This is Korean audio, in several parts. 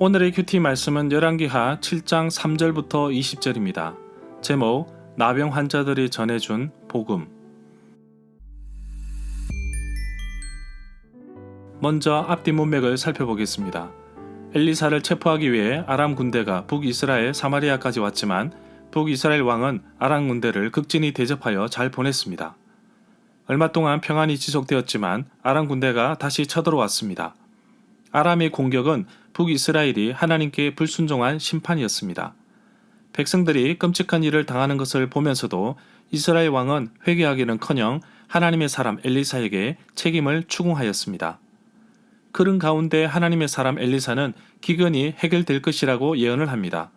오늘의 큐티 말씀은 열왕기하 7장 3절부터 20절입니다. 제목, 나병 환자들이 전해준 복음. 먼저 앞뒤 문맥을 살펴보겠습니다. 엘리사를 체포하기 위해 아람 군대가 북이스라엘 사마리아까지 왔지만 북이스라엘 왕은 아람 군대를 극진히 대접하여 잘 보냈습니다. 얼마 동안 평안이 지속되었지만 아람 군대가 다시 쳐들어왔습니다. 아람의 공격은 북이스라엘이 하나님께 불순종한 심판이었습니다. 백성들이 끔찍한 일을 당하는 것을 보면서도 이스라엘 왕은 회개하기는커녕 하나님의 사람 엘리사에게 책임을 추궁하였습니다. 그런 가운데 하나님의 사람 엘리사는 기근이 해결될 것이라고 예언을 합니다.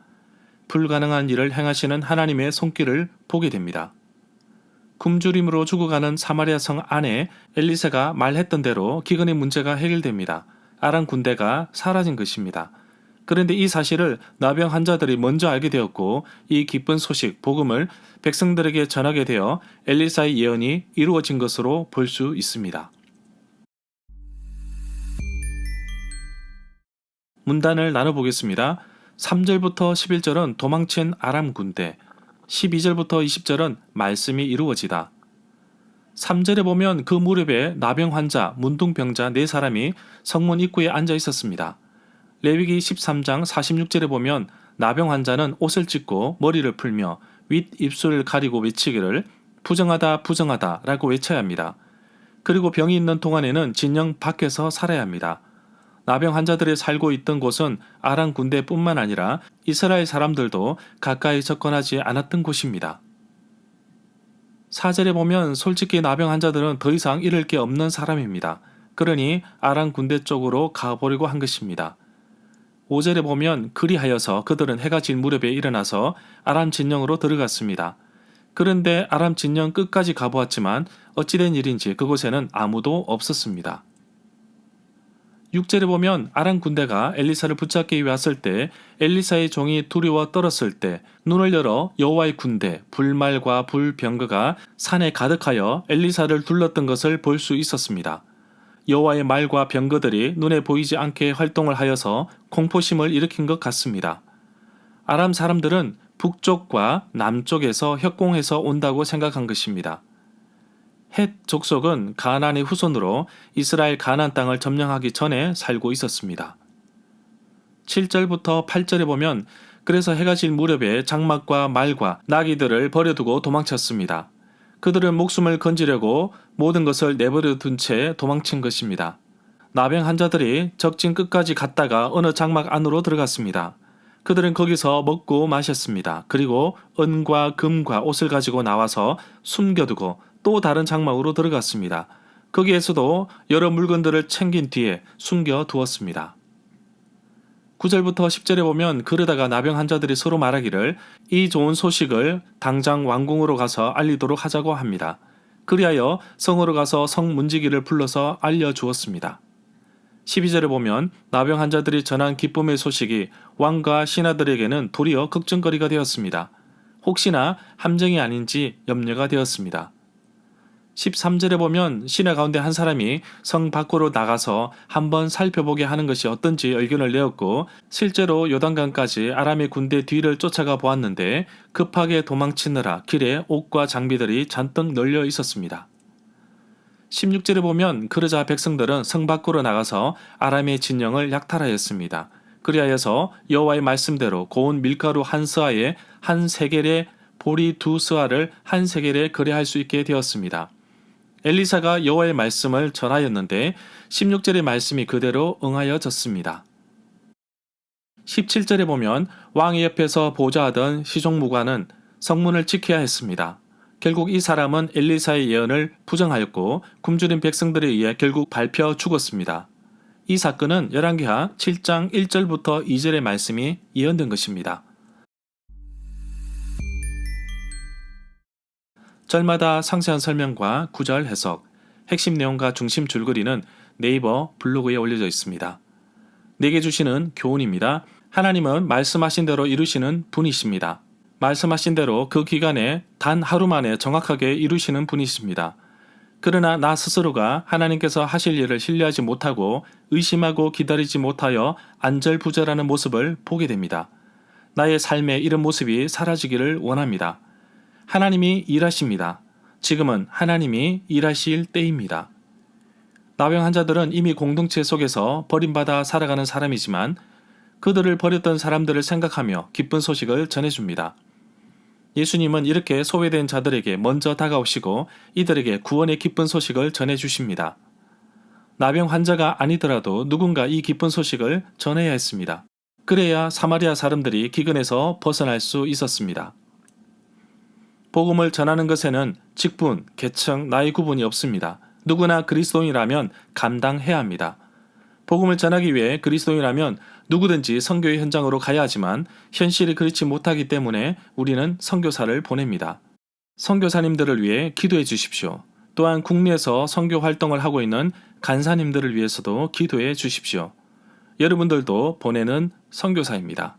불가능한 일을 행하시는 하나님의 손길을 보게 됩니다. 굶주림으로 죽어가는 사마리아 성 안에 엘리사가 말했던 대로 기근의 문제가 해결됩니다. 아람 군대가 사라진 것입니다. 그런데 이 사실을 나병 환자들이 먼저 알게 되었고 이 기쁜 소식, 복음을 백성들에게 전하게 되어 엘리사의 예언이 이루어진 것으로 볼 수 있습니다. 문단을 나눠보겠습니다. 3절부터 11절은 도망친 아람 군대, 12절부터 20절은 말씀이 이루어지다. 3절에 보면 그 무렵에 나병 환자, 문둥병자 4사람이 성문 입구에 앉아 있었습니다. 레위기 13장 46절에 보면 나병 환자는 옷을 찢고 머리를 풀며 윗 입술을 가리고 외치기를 부정하다 부정하다 라고 외쳐야 합니다. 그리고 병이 있는 동안에는 진영 밖에서 살아야 합니다. 나병 환자들이 살고 있던 곳은 아람 군대뿐만 아니라 이스라엘 사람들도 가까이 접근하지 않았던 곳입니다. 4절에 보면 솔직히 나병 환자들은 더 이상 잃을 게 없는 사람입니다. 그러니 아람 군대 쪽으로 가보려고 한 것입니다. 5절에 보면 그리하여서 그들은 해가 질 무렵에 일어나서 아람 진영으로 들어갔습니다. 그런데 아람 진영 끝까지 가보았지만 어찌된 일인지 그곳에는 아무도 없었습니다. 6절에 보면 아람 군대가 엘리사를 붙잡기 위해 왔을 때 엘리사의 종이 두려워 떨었을 때 눈을 열어 여호와의 군대, 불말과 불병거가 산에 가득하여 엘리사를 둘렀던 것을 볼 수 있었습니다. 여호와의 말과 병거들이 눈에 보이지 않게 활동을 하여서 공포심을 일으킨 것 같습니다. 아람 사람들은 북쪽과 남쪽에서 협공해서 온다고 생각한 것입니다. 헷 족속은 가나안의 후손으로 이스라엘 가나안 땅을 점령하기 전에 살고 있었습니다. 7절부터 8절에 보면 그래서 해가 질 무렵에 장막과 말과 나귀들을 버려두고 도망쳤습니다. 그들은 목숨을 건지려고 모든 것을 내버려 둔 채 도망친 것입니다. 나병 환자들이 적진 끝까지 갔다가 어느 장막 안으로 들어갔습니다. 그들은 거기서 먹고 마셨습니다. 그리고 은과 금과 옷을 가지고 나와서 숨겨두고 또 다른 장막으로 들어갔습니다. 거기에서도 여러 물건들을 챙긴 뒤에 숨겨두었습니다. 9절부터 10절에 보면 그러다가 나병 환자들이 서로 말하기를 이 좋은 소식을 당장 왕궁으로 가서 알리도록 하자고 합니다. 그리하여 성으로 가서 성 문지기를 불러서 알려주었습니다. 12절에 보면 나병 환자들이 전한 기쁨의 소식이 왕과 신하들에게는 도리어 걱정거리가 되었습니다. 혹시나 함정이 아닌지 염려가 되었습니다. 13절에 보면 신하 가운데 한 사람이 성 밖으로 나가서 한번 살펴보게 하는 것이 어떤지 의견을 내었고 실제로 요단강까지 아람의 군대 뒤를 쫓아가 보았는데 급하게 도망치느라 길에 옷과 장비들이 잔뜩 널려 있었습니다. 16절에 보면 그러자 백성들은 성 밖으로 나가서 아람의 진영을 약탈하였습니다. 그리하여서 여호와의 말씀대로 고운 밀가루 한 스아에 한 세겔에 보리 2스아를 한 세겔에 거래할 수 있게 되었습니다. 엘리사가 여호와의 말씀을 전하였는데 16절의 말씀이 그대로 응하여졌습니다. 17절에 보면 왕의 옆에서 보좌하던 시종무관은 성문을 지켜야 했습니다. 결국 이 사람은 엘리사의 예언을 부정하였고 굶주린 백성들에 의해 결국 밟혀 죽었습니다. 이 사건은 열왕기하 7장 1절부터 2절의 말씀이 예언된 것입니다. 절마다 상세한 설명과 구절 해석, 핵심 내용과 중심 줄거리는 네이버 블로그에 올려져 있습니다. 내게 주시는 교훈입니다. 하나님은 말씀하신 대로 이루시는 분이십니다. 말씀하신 대로 그 기간에 단 하루 만에 정확하게 이루시는 분이십니다. 그러나 나 스스로가 하나님께서 하실 일을 신뢰하지 못하고 의심하고 기다리지 못하여 안절부절하는 모습을 보게 됩니다. 나의 삶에 이런 모습이 사라지기를 원합니다. 하나님이 일하십니다. 지금은 하나님이 일하실 때입니다. 나병 환자들은 이미 공동체 속에서 버림받아 살아가는 사람이지만 그들을 버렸던 사람들을 생각하며 기쁜 소식을 전해줍니다. 예수님은 이렇게 소외된 자들에게 먼저 다가오시고 이들에게 구원의 기쁜 소식을 전해주십니다. 나병 환자가 아니더라도 누군가 이 기쁜 소식을 전해야 했습니다. 그래야 사마리아 사람들이 기근에서 벗어날 수 있었습니다. 복음을 전하는 것에는 직분, 계층, 나이 구분이 없습니다. 누구나 그리스도인이라면 감당해야 합니다. 복음을 전하기 위해 그리스도인이라면 누구든지 선교의 현장으로 가야 하지만 현실이 그렇지 못하기 때문에 우리는 선교사를 보냅니다. 선교사님들을 위해 기도해 주십시오. 또한 국내에서 선교 활동을 하고 있는 간사님들을 위해서도 기도해 주십시오. 여러분들도 보내는 선교사입니다.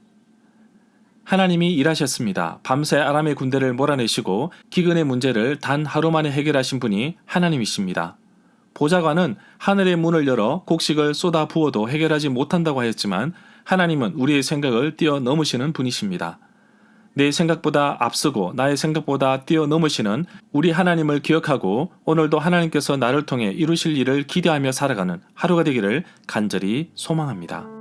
하나님이 일하셨습니다. 밤새 아람의 군대를 몰아내시고 기근의 문제를 단 하루 만에 해결하신 분이 하나님이십니다. 보좌관은 하늘의 문을 열어 곡식을 쏟아 부어도 해결하지 못한다고 하였지만 하나님은 우리의 생각을 뛰어넘으시는 분이십니다. 내 생각보다 앞서고 나의 생각보다 뛰어넘으시는 우리 하나님을 기억하고 오늘도 하나님께서 나를 통해 이루실 일을 기대하며 살아가는 하루가 되기를 간절히 소망합니다.